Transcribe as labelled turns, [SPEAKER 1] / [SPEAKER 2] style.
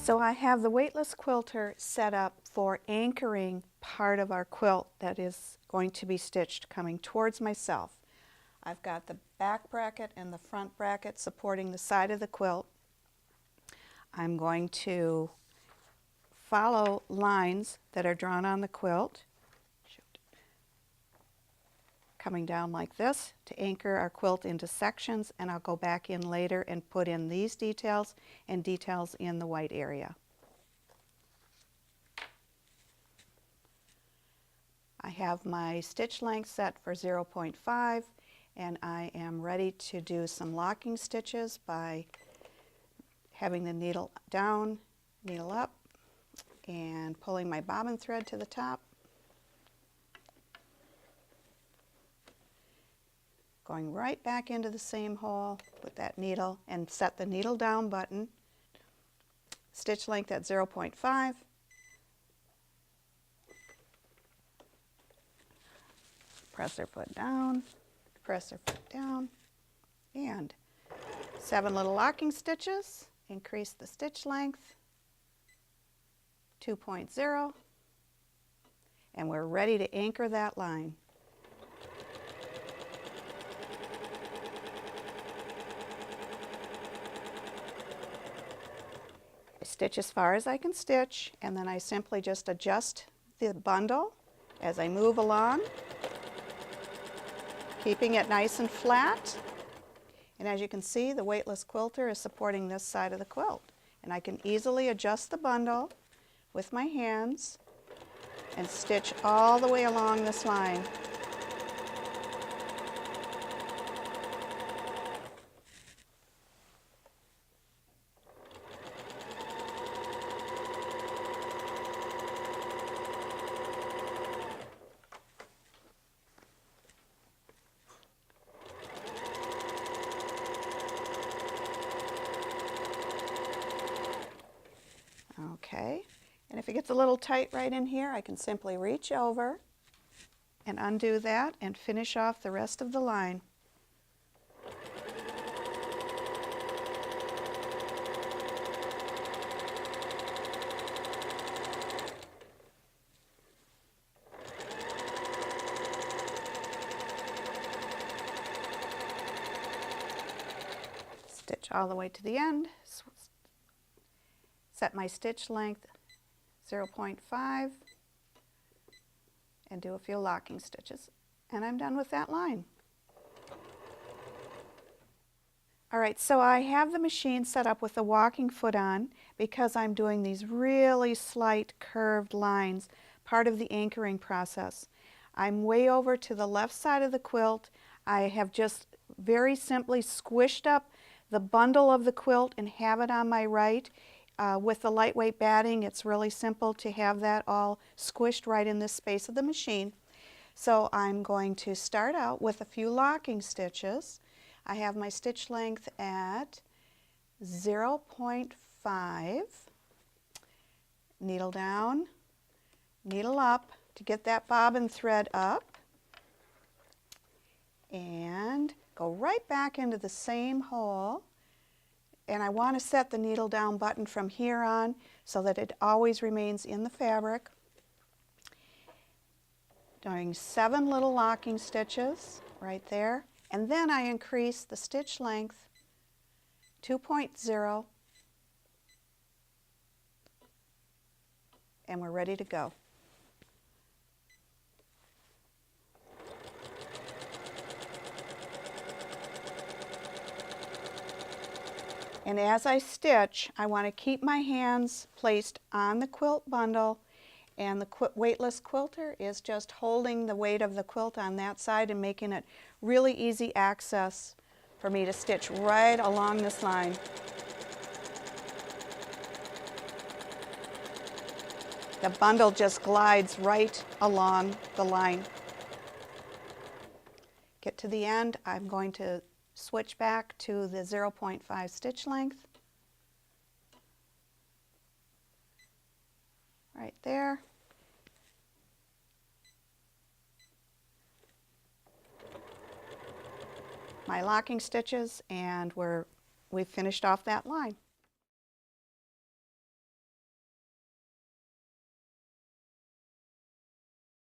[SPEAKER 1] So I have the Weightless Quilter set up for anchoring part of our quilt that is going to be stitched coming towards myself. I've got the back bracket and the front bracket supporting the side of the quilt. I'm going to follow lines that are drawn on the quilt, coming down like this to anchor our quilt into sections, and I'll go back in later and put in these details and details in the white area. I have my stitch length set for 0.5 and I am ready to do some locking stitches by having the needle down, needle up, and pulling my bobbin thread to the top. Going right back into the same hole with that needle and set the needle down button. Stitch length at 0.5. Presser foot down, presser foot down, and 7 little locking stitches. Increase the stitch length, 2.0, and we're ready to anchor that line. I stitch as far as I can stitch, and then I simply just adjust the bundle as I move along, keeping it nice and flat. And as you can see, the Weightless Quilter is supporting this side of the quilt. And I can easily adjust the bundle with my hands and stitch all the way along this line. Okay, and if it gets a little tight right in here, I can simply reach over and undo that and finish off the rest of the line. Stitch all the way to the end. Set my stitch length 0.5 and do a few locking stitches, and I'm done with that line. Alright, so I have the machine set up with the walking foot on because I'm doing these really slight curved lines, part of the anchoring process. I'm way over to the left side of the quilt. I have just very simply squished up the bundle of the quilt and have it on my right. With the lightweight batting, it's really simple to have that all squished right in this space of the machine. So I'm going to start out with a few locking stitches. I have my stitch length at 0.5, needle down, needle up to get that bobbin thread up, and go right back into the same hole. And I want to set the needle down button from here on so that it always remains in the fabric. Doing 7 little locking stitches right there. And then I increase the stitch length 2.0, and we're ready to go. And as I stitch, I want to keep my hands placed on the quilt bundle, and the Weightless Quilter is just holding the weight of the quilt on that side and making it really easy access for me to stitch right along this line. The bundle just glides right along the line. Get to the end, I'm going to switch back to the 0.5 stitch length. Right there. My locking stitches, and we've finished off that line.